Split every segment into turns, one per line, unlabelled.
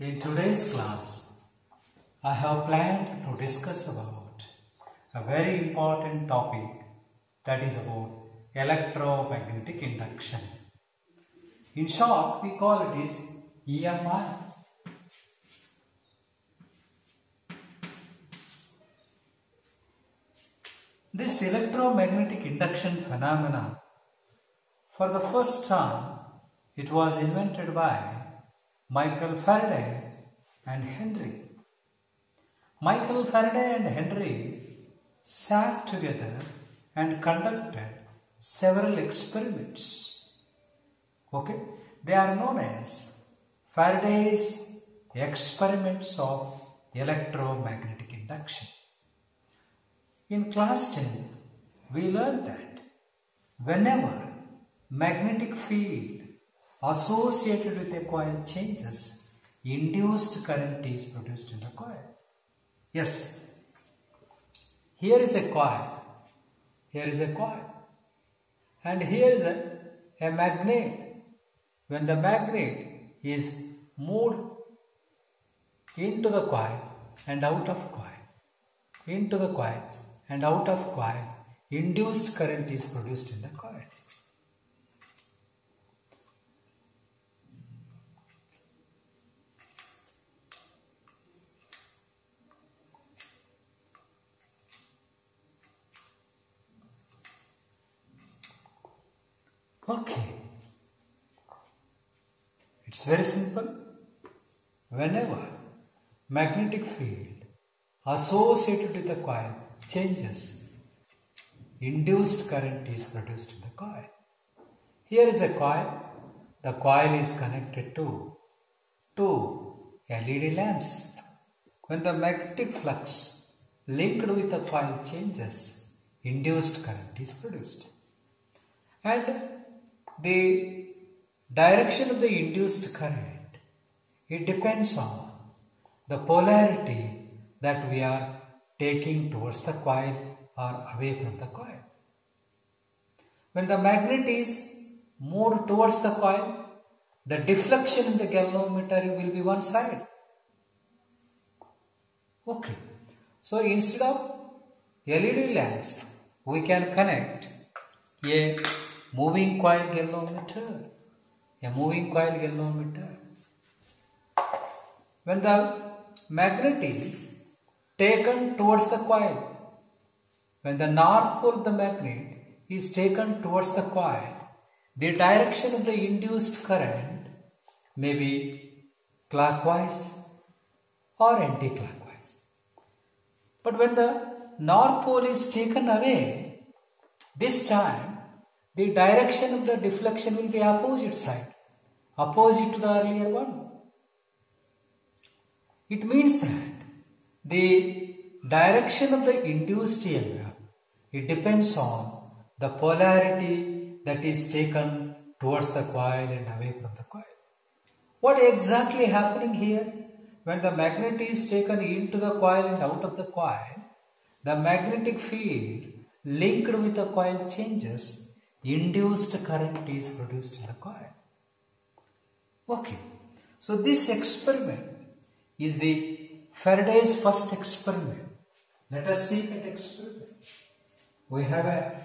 In today's class, I have planned to discuss about a very important topic, that is about electromagnetic induction. In short, we call it is EMI. This electromagnetic induction phenomena, for the first time, it was invented by Michael Faraday and Henry. Michael Faraday and Henry sat together and conducted several experiments. Okay, they are known as Faraday's experiments of electromagnetic induction. In class 10, we learned that whenever magnetic field associated with a coil changes, induced current is produced in the coil. Yes, here is a coil, and here is a magnet. When the magnet is moved into the coil and out of coil, induced current is produced in the coil. Okay, it's very simple. Whenever magnetic field associated with the coil changes, induced current is produced in the coil. Here is a coil. The coil is connected to two LED lamps. When the magnetic flux linked with the coil changes, induced current is produced. And the direction of the induced current, it depends on the polarity that we are taking towards the coil or away from the coil. When the magnet is moved towards the coil, the deflection in the galvanometer will be one side. Okay, so instead of LED lamps, we can connect a moving coil galvanometer. When the magnet is taken towards the coil, when the north pole of the magnet is taken towards the coil, the direction of the induced current may be clockwise or anti-clockwise. But when the north pole is taken away, this time the direction of the deflection will be opposite side, opposite to the earlier one. It means that the direction of the induced EMF, it depends on the polarity that is taken towards the coil and away from the coil. What exactly happening here? When the magnet is taken into the coil and out of the coil, the magnetic field linked with the coil changes, induced current is produced in the coil. Okay, so this experiment is the Faraday's first experiment. Let us see that experiment. We have a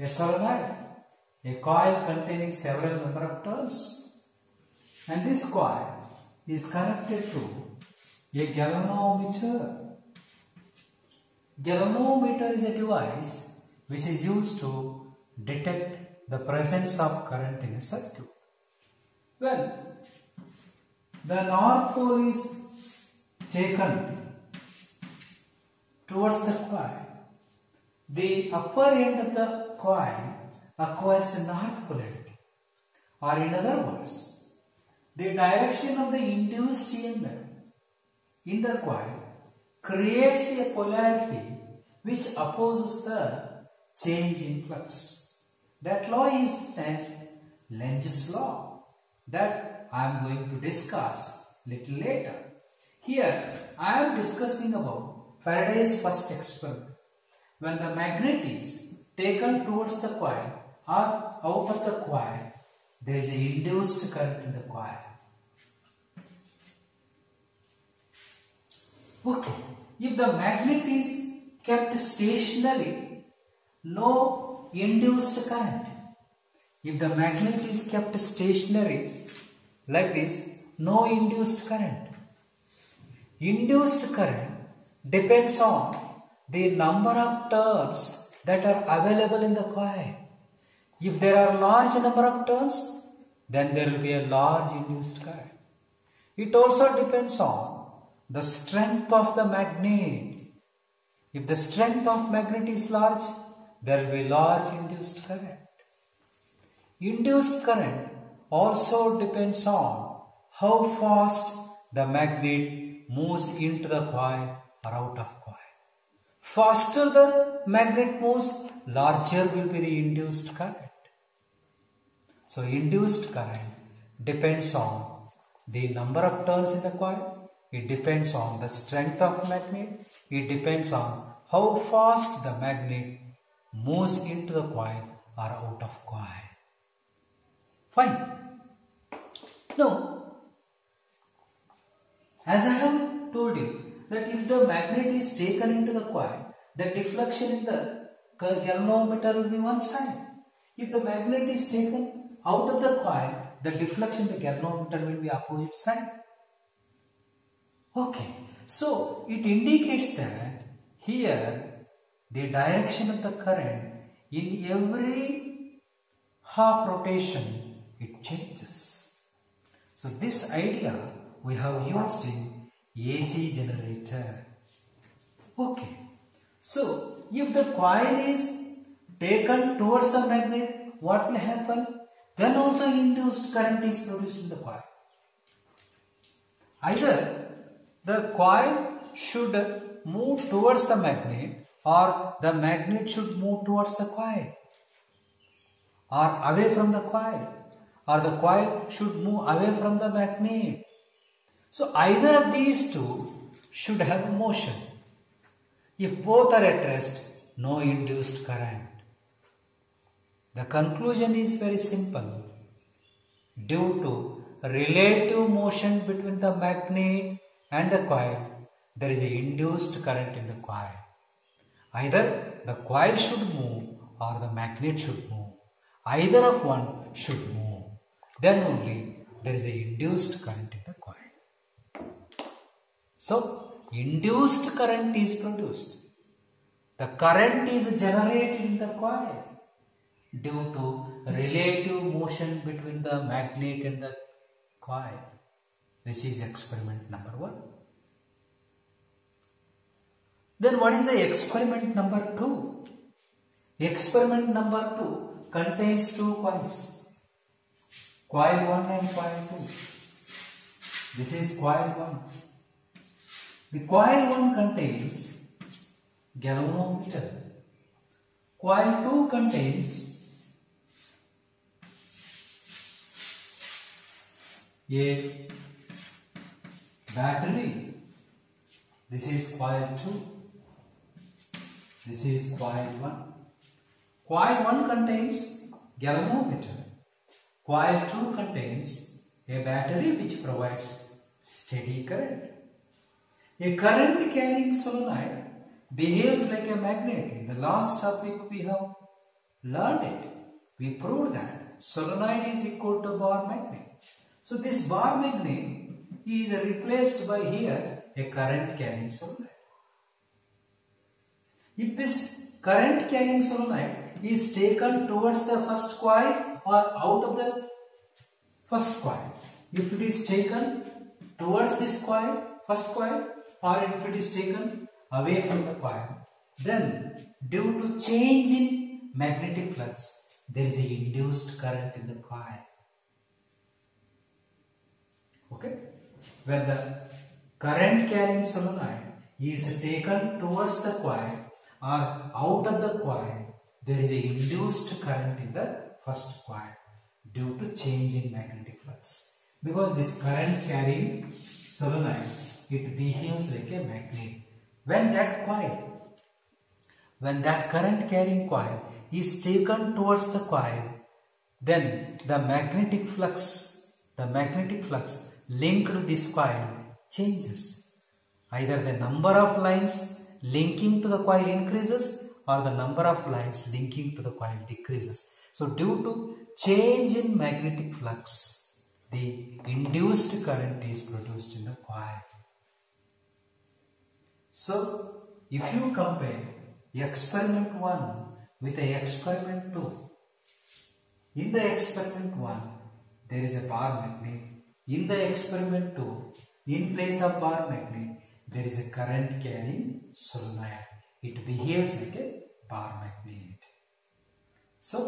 solenoid, a coil containing several number of turns, and this coil is connected to a galvanometer. Galvanometer is a device which is used to detect the presence of current in a circuit. Well, the north pole is taken towards the coil. The upper end of the coil acquires a north polarity, or in other words, the direction of the induced EMF in the coil creates a polarity which opposes the change in flux. That law is known as Lenz's law, that I am going to discuss little later. Here I am discussing about Faraday's first experiment. When the magnet is taken towards the coil or out of the coil, there is an induced current in the coil. Okay, if the magnet is kept stationary, no induced current. If the magnet is kept stationary like this, no induced current. Induced current depends on the number of turns that are available in the coil. If there are large number of turns, then there will be a large induced current. It also depends on the strength of the magnet. If the strength of magnet is large, there will be large induced current. Induced current also depends on how fast the magnet moves into the coil or out of coil. Faster the magnet moves, larger will be the induced current. So induced current depends on the number of turns in the coil. It depends on the strength of magnet. It depends on how fast the magnet moves into the coil or out of coil. Fine. Now, as I have told you that if the magnet is taken into the coil, the deflection in the galvanometer will be one side. If the magnet is taken out of the coil, the deflection in the galvanometer will be opposite side. Okay, so it indicates that here the direction of the current in every half rotation it changes. So this idea we have used in AC generator. Okay, so if the coil is taken towards the magnet, what will happen? Then also induced current is produced in the coil. Either the coil should move towards the magnet or the magnet should move towards the coil or away from the coil, or the coil should move away from the magnet. So either of these two should have a motion. If both are at rest, no induced current. The conclusion is very simple. Due to relative motion between the magnet and the coil, there is an induced current in the coil. Either the coil should move or the magnet should move. Either of one should move. Then only there is an induced current in the coil. So, induced current is produced. The current is generated in the coil due to relative motion between the magnet and the coil. This is experiment number 1. Then what is the experiment number 2? Experiment number 2 contains 2 coils. Coil 1 and coil 2. This is coil 1. The coil 1 contains galvanometer. Coil 2 contains a battery. This is coil 2. This is coil 1. Coil 1 contains galvanometer. Coil 2 contains a battery which provides steady current. A current carrying solenoid behaves like a magnet. In the last topic we have learned it. We proved that solenoid is equal to bar magnet. So this bar magnet is replaced by here a current carrying solenoid. If this current carrying solenoid is taken towards the first coil or out of the first coil, if it is taken towards this coil, first coil, or if it is taken away from the coil, then due to change in magnetic flux, there is a induced current in the coil. Okay? When the current carrying solenoid is taken towards the coil or out of the coil, there is a induced current in the first coil due to change in magnetic flux. Because this current carrying solenoid, it behaves like a magnet. When that current carrying coil is taken towards the coil, then the magnetic flux linked to this coil changes. Either the number of lines linking to the coil increases or the number of lines linking to the coil decreases. So due to change in magnetic flux, the induced current is produced in the coil. So if you compare experiment 1 with experiment 2, in the experiment 1 there is a bar magnet. In the experiment 2, in place of bar magnet, there is a current carrying solenoid. It behaves like a bar magnet. So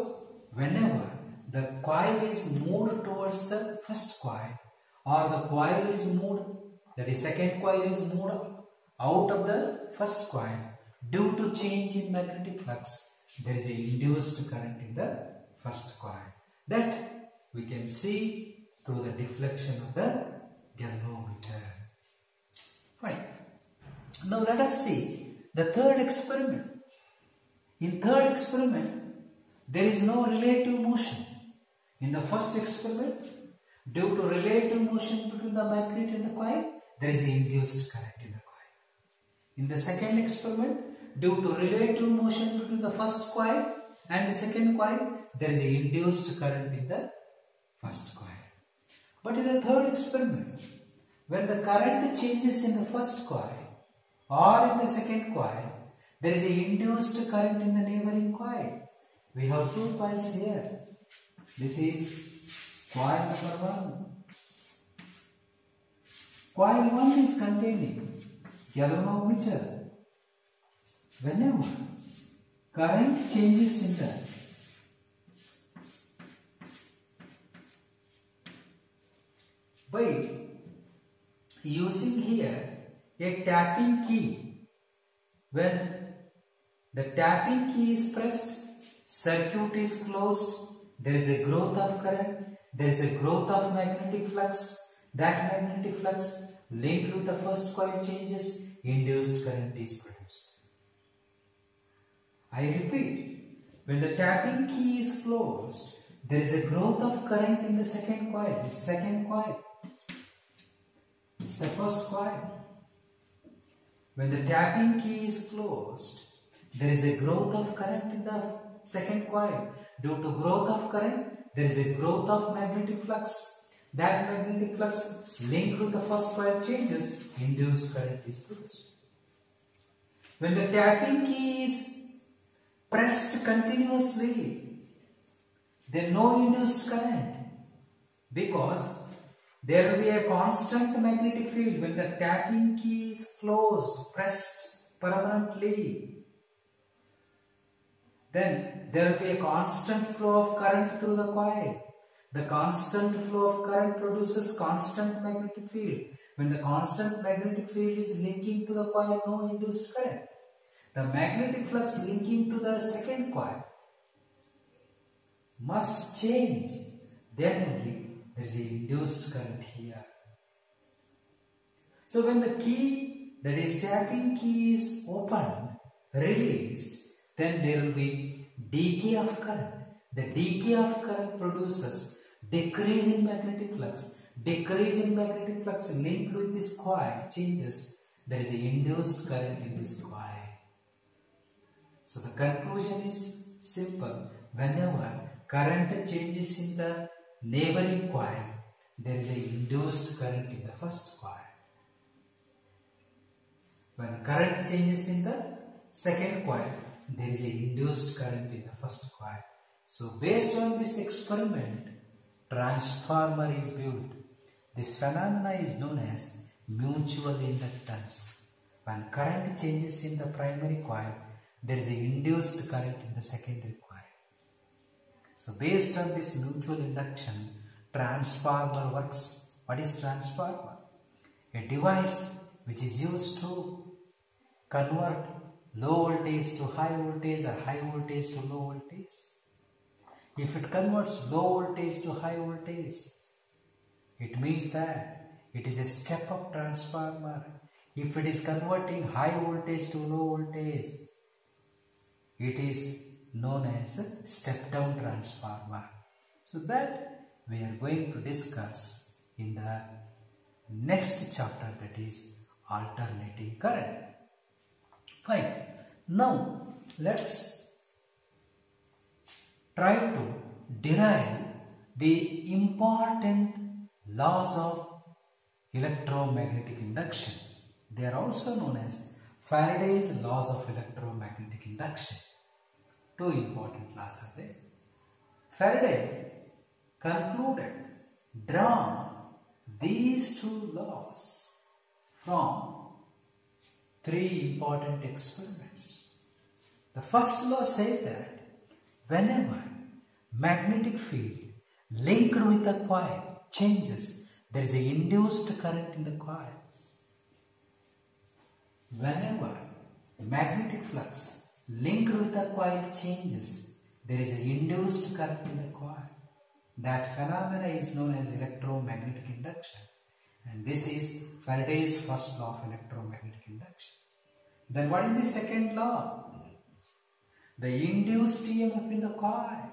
whenever the coil is moved towards the first coil, or the coil is moved, that is second coil is moved out of the first coil, due to change in magnetic flux, there is an induced current in the first coil. That we can see through the deflection of the galvanometer. Right. Now let us see the third experiment. In third experiment, there is no relative motion. In the first experiment, due to relative motion between the magnet and the coil, there is an induced current in the coil. In the second experiment, due to relative motion between the first coil and the second coil, there is an induced current in the first coil. But in the third experiment, when the current changes in the first coil or in the second coil, there is an induced current in the neighboring coil. We have two coils here. This is coil number 1. Coil 1 is containing galvanometer. Whenever current changes in the by using here a tapping key, when the tapping key is pressed, circuit is closed, there is a growth of current, there is a growth of magnetic flux. That magnetic flux linked with the first coil changes, induced current is produced. I repeat, when the tapping key is closed, there is a growth of current in the second coil. This is second coil. It's the first coil. When the tapping key is closed, there is a growth of current in the second coil. Due to growth of current, there is a growth of magnetic flux. That magnetic flux linked with the first coil changes, induced current is produced. When the tapping key is pressed continuously, there is no induced current, because there will be a constant magnetic field. When the tapping key is closed, pressed permanently, then there will be a constant flow of current through the coil. The constant flow of current produces constant magnetic field. When the constant magnetic field is linking to the coil, no induced current. The magnetic flux linking to the second coil must change. Then only there is an induced current here. So when the key, that is tapping key, is opened, released, then there will be decay of current. The decay of current produces decrease in magnetic flux. Decrease in magnetic flux linked with this coil changes. There is an induced current in this coil. So the conclusion is simple. Whenever current changes in the neighboring coil, there is an induced current in the first coil. When current changes in the second coil, there is an induced current in the first coil. So based on this experiment, transformer is built. This phenomena is known as mutual inductance. When current changes in the primary coil, there is an induced current in the secondary coil. So based on this mutual induction, transformer works. What is transformer? A device which is used to convert low voltage to high voltage or high voltage to low voltage. If it converts low voltage to high voltage, it means that it is a step-up transformer. If it is converting high voltage to low voltage, it is known as a step down transformer. So that we are going to discuss in the next chapter, that is alternating current. Fine. Now let us try to derive the important laws of electromagnetic induction. They are also known as Faraday's laws of electromagnetic induction. Two important laws are there. Faraday concluded, drawn these two laws from three important experiments. The first law says that whenever magnetic field linked with a coil changes, there is an induced current in the coil. Whenever magnetic flux linked with a coil changes, there is an induced current in the coil. That phenomena is known as electromagnetic induction, and this is Faraday's first law of electromagnetic induction. Then what is the second law? The induced EMF in the coil.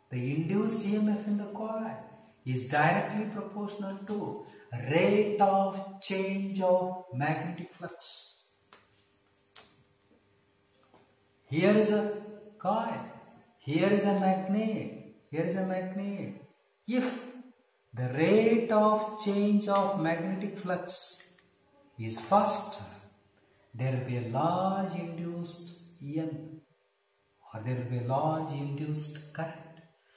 The induced EMF in the coil is directly proportional to rate of change of magnetic flux. Here is a coil, here is a magnet, here is a magnet. If the rate of change of magnetic flux is faster, there will be a large induced EMF, or there will be a large induced current.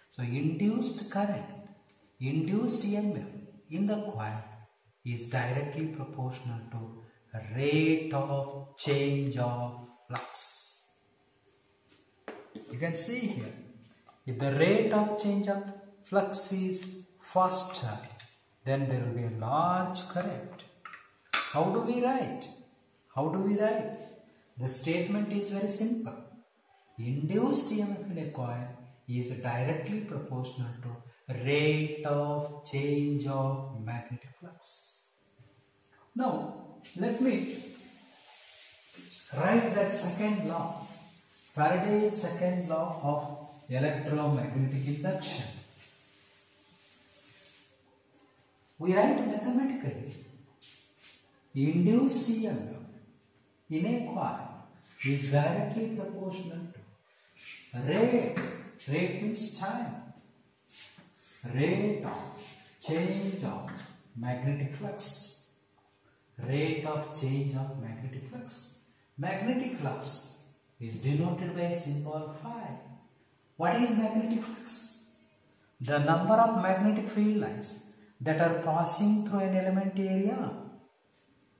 So induced current, induced EMF in the coil is directly proportional to rate of change of flux. You can see here, if the rate of change of flux is faster, then there will be a large current. How do we write? How do we write? The statement is very simple. Induced EMF in a coil is directly proportional to rate of change of magnetic flux. Now, let me write that second law, Faraday's second law of electromagnetic induction. We write mathematically, induced EMF in a coil is directly proportional to rate means time, rate of change of magnetic flux, rate of change of magnetic flux. Magnetic flux is denoted by a symbol phi. What is magnetic flux? The number of magnetic field lines that are passing through an element area.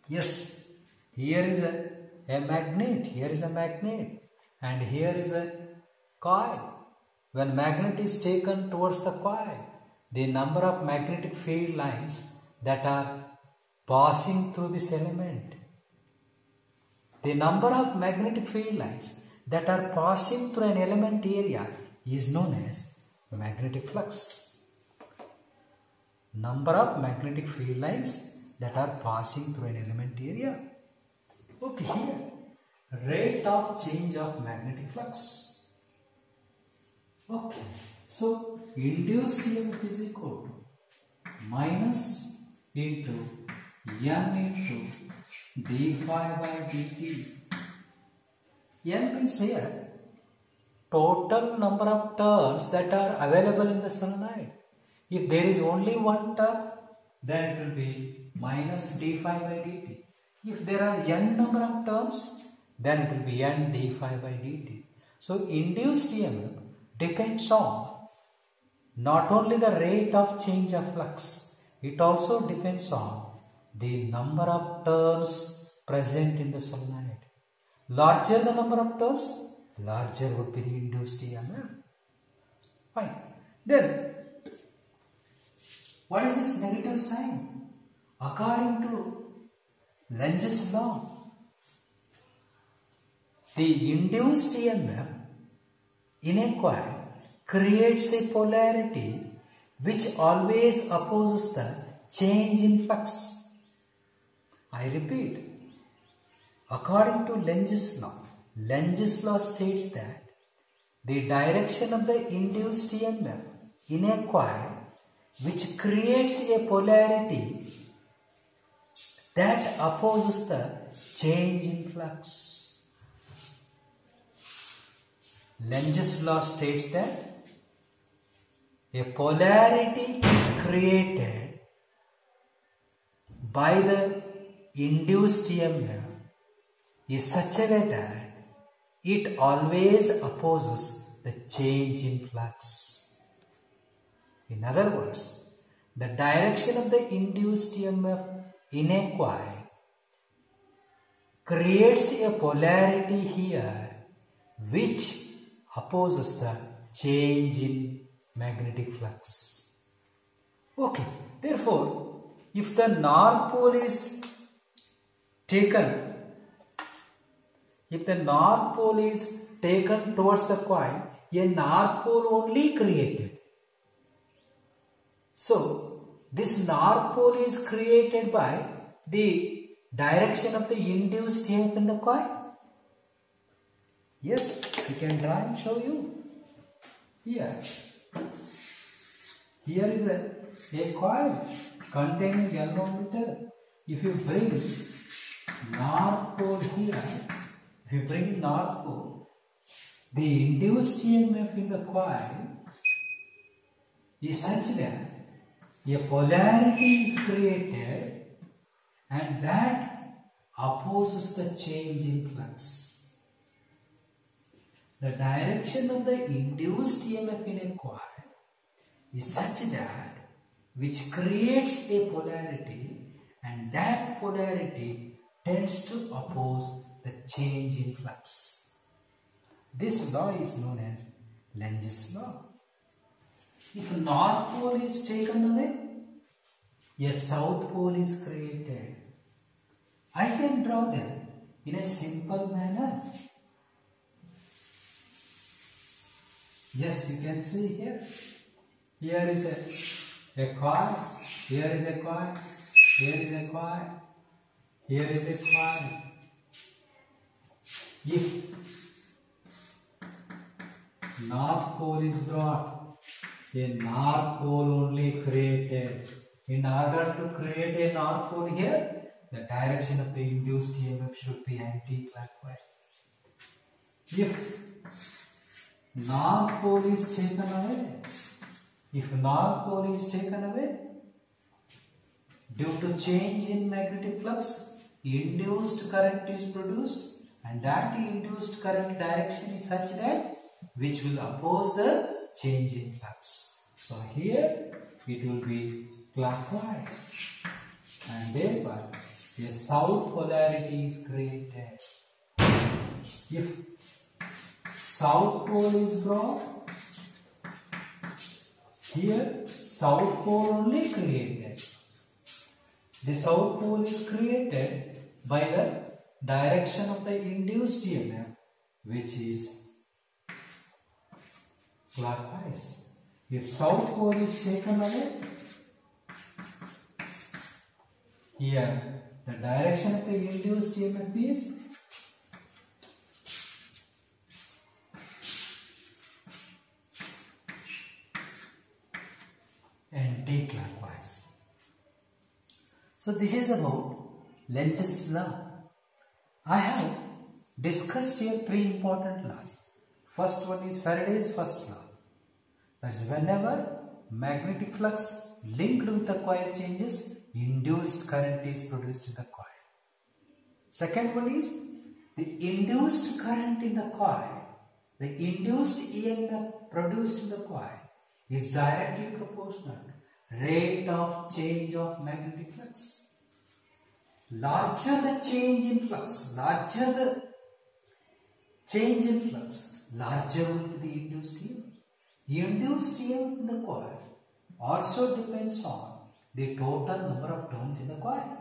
Yes, here is a magnet, here is a magnet, and here is a coil. When magnet is taken towards the coil, the number of magnetic field lines that are passing through this element, the number of magnetic field lines that are passing through an element area is known as magnetic flux. Number of magnetic field lines that are passing through an element area. Okay, here, rate of change of magnetic flux. Okay, so induced EMF is equal to minus into N into d phi by dt. N means here total number of turns that are available in the solenoid. If there is only one turn, then it will be minus d phi by dt. If there are n number of turns, then it will be n d phi by dt. So induced EMF depends on not only the rate of change of flux, it also depends on the number of turns present in the solenoid. Larger the number of turns, larger would be the induced EMF. Fine. Then, what is this negative sign? According to Lenz's law, the induced EMF in a coil creates a polarity which always opposes the change in flux. I repeat, according to Lenz's law states that the direction of the induced EMF in a coil which creates a polarity that opposes the change in flux. Lentz's law states that a polarity is created by the induced EMF is such a way that it always opposes the change in flux. In other words, the direction of the induced EMF in a coil creates a polarity here which opposes the change in magnetic flux. Okay, therefore, if the north pole is taken, towards the coil, a north pole only created. So, this north pole is created by the direction of the induced EMF in the coil. Yes, I can draw and show you. Here is a coil containing L meter. If you bring north pole here, the induced EMF in the coil is such that a polarity is created and that opposes the change in flux. The direction of the induced EMF in a coil is such that which creates a polarity and that polarity tends to oppose the change in flux. This law is known as Lentz's law. If north pole is taken away, a south pole is created. I can draw them in a simple manner. Yes, you can see here. Here is a coil, here is a coil, here is a coil, here is a coil. If north pole is brought, a north pole only created. In order to create a north pole here, the direction of the induced EMF should be anti-clockwise. If north pole is taken away, due to change in magnetic flux, induced current is produced, and that induced current direction is such that which will oppose the change in flux. So here it will be clockwise, and therefore a south polarity is created. If south pole is brought, here south pole only created. The south pole is created by the direction of the induced EMF, which is clockwise. If south pole is taken away, here the direction of the induced EMF is anti-clockwise. So this is about Lentz's law. I have discussed here three important laws. First one is Faraday's first law. That is, whenever magnetic flux linked with the coil changes, induced current is produced in the coil. Second one is the induced current in the coil, the induced EMF produced in the coil is directly proportional rate of change of magnetic flux. Larger the change in flux, larger will be the induced EMF. The induced EMF in the coil also depends on the total number of turns in the coil.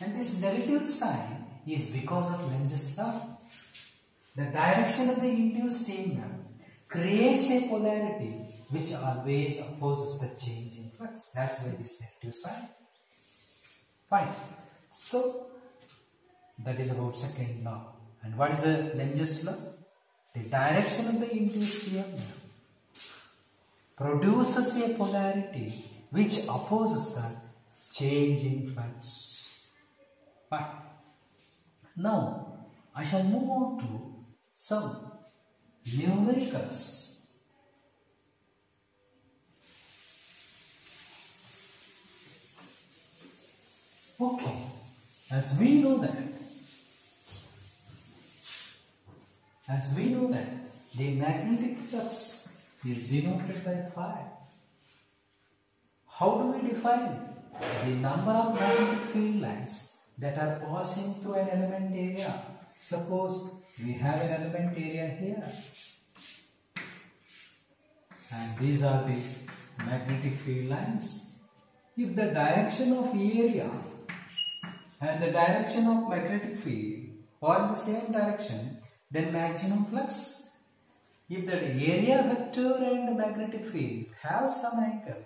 And this negative sign is because of Lentz's law. The direction of the induced EMF creates a polarity which always opposes the change in flux. That's why this negative sign. Fine. So that is about second law. And what is the Lentz's law? the direction of the induced EMF produces a polarity which opposes the change in flux. But now I shall move on to some numericals. Okay, as we know that the magnetic flux is denoted by phi. How do we define the number of magnetic field lines that are passing through an element area? Suppose we have an element area here, and these are the magnetic field lines. If the direction of area and the direction of magnetic field are in the same direction, then maximum flux. If the area vector and the magnetic field have some angle,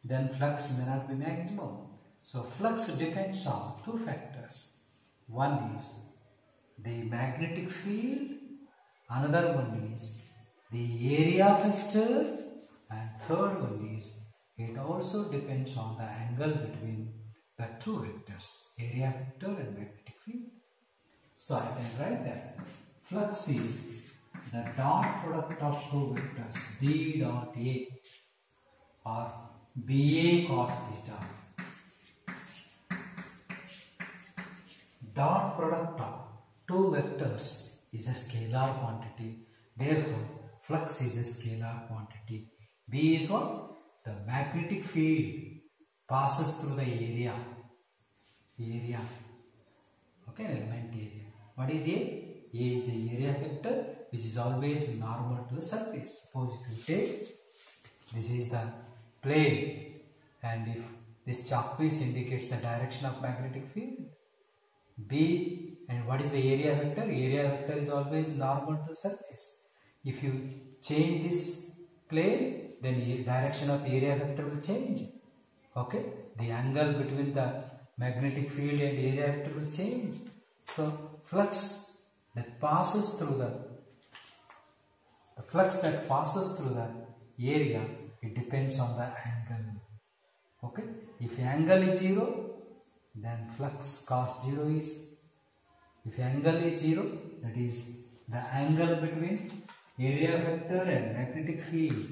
then flux may not be maximum. So flux depends on two factors. One is the magnetic field, another one is the area vector, and third one is it also depends on the angle between the two vectors, area vector and magnetic field. So I can write that flux is the dot product of two vectors D dot A or BA cos theta. Dot product of two vectors is a scalar quantity. Therefore, flux is a scalar quantity. B is what? The magnetic field passes through the area. Okay, element area. What is A? A is the area vector which is always normal to the surface. Suppose if you take, this is the plane, and if this chalk piece indicates the direction of magnetic field, B, and what is the area vector? Area vector is always normal to the surface. If you change this plane, then the direction of area vector will change. Okay, the angle between the magnetic field and area vector will change. So flux that passes through the area, it depends on the angle. Okay, if angle is 0, then flux cos 0 is, if angle is 0, that is the angle between area vector and magnetic field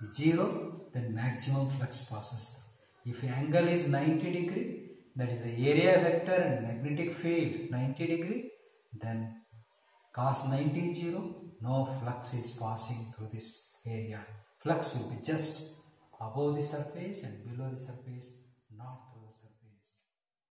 is 0, then maximum flux passes through. If angle is 90 degree, that is the area vector and magnetic field 90 degree, then cos 90 is 0, no flux is passing through this area. Flux will be just above the surface and below the surface.